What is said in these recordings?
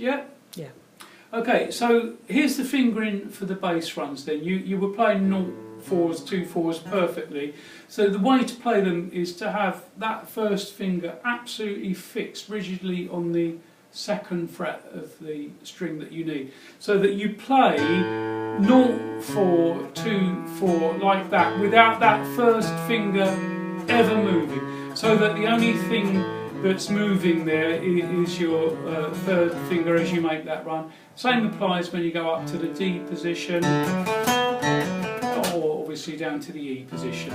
Yeah? Yeah. Okay, so here's the fingering for the bass runs then. You were playing 0/4s, 2/4s perfectly. So the way to play them is to have that first finger absolutely fixed rigidly on the second fret of the string that you need. So that you play 0/4, 2/4 like that without that first finger ever moving. So that the only thing that's moving there is your third finger as you make that run. Same applies when you go up to the D position, or obviously down to the E position.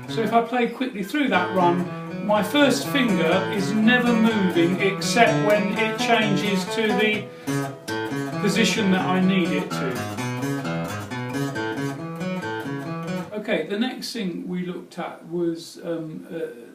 So if I play quickly through that run, my first finger is never moving except when it changes to the position that I need it to. Okay, the next thing we looked at was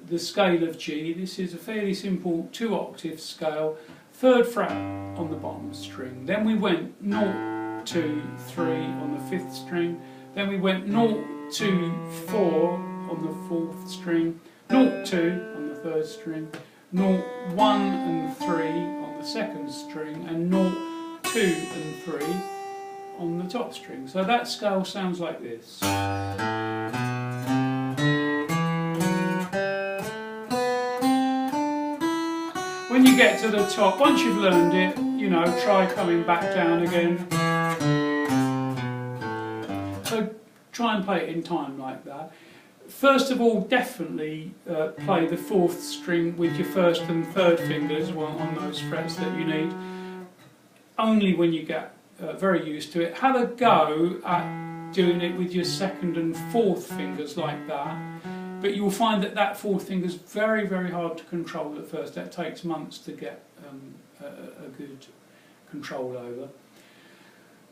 the scale of G. This is a fairly simple 2-octave scale, 3rd fret on the bottom string. Then we went 0, 2, 3 on the 5th string. Then we went 0, 2, 4 on the 4th string, 0, 2 on the 3rd string, 0, 1 and 3 on the 2nd string, and 0, 2 and 3 on the top string. So that scale sounds like this. When you get to the top, once you've learned it, you know, try coming back down again. So try and play it in time like that. First of all, definitely play the 4th string with your 1st and 3rd fingers on those frets that you need. Only when you get very used to it. Have a go at doing it with your 2nd and 4th fingers like that. But you'll find that that 4th finger is very, very hard to control at first. That takes months to get a good control over.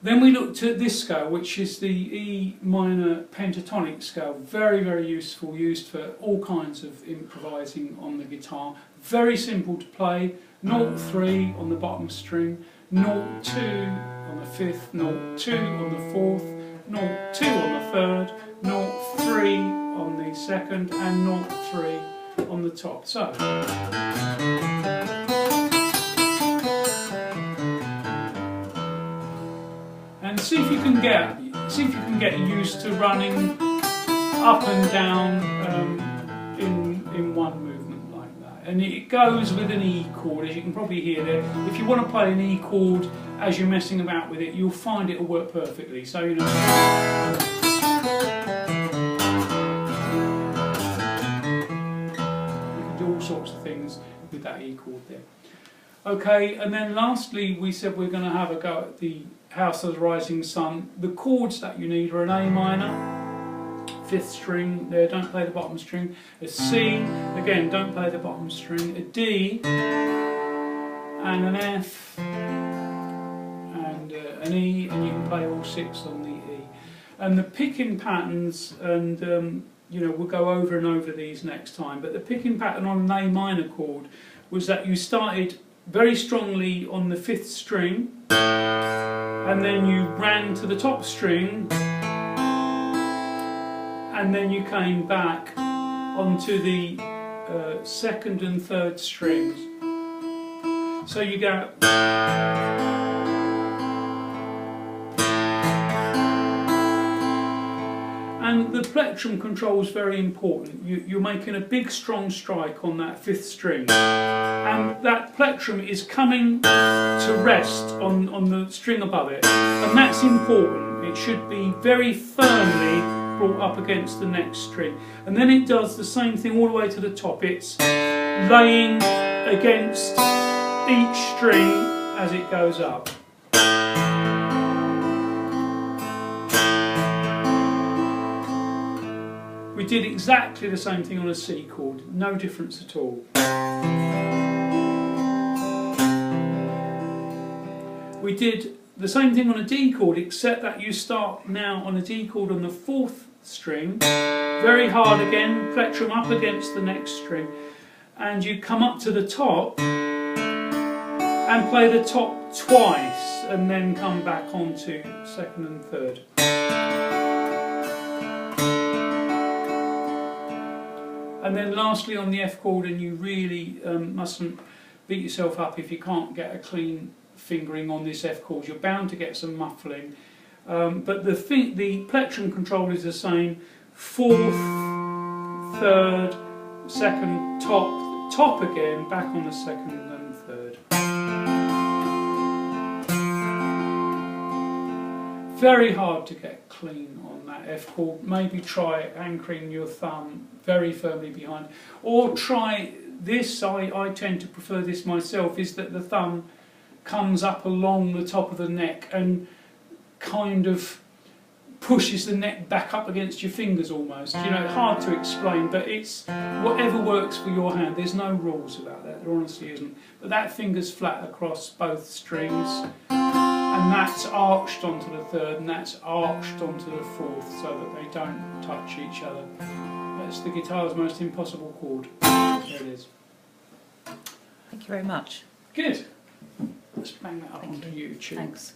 Then we looked at this scale, which is the E minor pentatonic scale. Very, very useful, used for all kinds of improvising on the guitar. Very simple to play. 0, 3 on the bottom string, 0, 2 on the 5th, 0, 2 on the 4th, 0, 2 on the 3rd, 0, 3 on the 2nd, and 0, 3 on the top. So. And see if you can get used to running up and down in one movement like that. And it goes with an E chord, as you can probably hear there. If you want to play an E chord as you're messing about with it, you'll find it will work perfectly. So you know. You can do all sorts of things with that E chord there. Okay, and then lastly we said we're going to have a go at the House of the Rising Sun. The chords that you need are an A minor, 5th string there, don't play the bottom string, a C, again don't play the bottom string, a D, and an F, and an E, and you can play all 6 on the E. And the picking patterns, and you know, we'll go over and over these next time, but the picking pattern on an A minor chord was that you started very strongly on the 5th string, and then you ran to the top string, and then you came back onto the 2nd and 3rd strings. So you go. And the plectrum control is very important. You're making a big strong strike on that 5th string, and that plectrum is coming to rest on the string above it, and that's important. It should be very firmly brought up against the next string, and then it does the same thing all the way to the top. It's laying against each string as it goes up. We did exactly the same thing on a C chord, no difference at all. We did the same thing on a D chord, except that you start now on a D chord on the 4th string, very hard again, plectrum up against the next string, and you come up to the top and play the top twice, and then come back onto 2nd and 3rd. And then lastly on the F chord, and you really mustn't beat yourself up if you can't get a clean fingering on this F chord. You're bound to get some muffling, but the plectrum control is the same: fourth, third, second, top again, back on the second and third. Very hard to get clean on that F chord. Maybe try anchoring your thumb very firmly behind, or try this. I tend to prefer this myself, is that the thumb comes up along the top of the neck and kind of pushes the neck back up against your fingers almost. You know, hard to explain, but it's whatever works for your hand. There's no rules about that, there honestly isn't. But that finger's flat across both strings, and that's arched onto the third, and that's arched onto the fourth, so that they don't touch each other. That's the guitar's most impossible chord. There it is. Thank you very much. Good. Let's bang that up Thank onto YouTube. Thanks.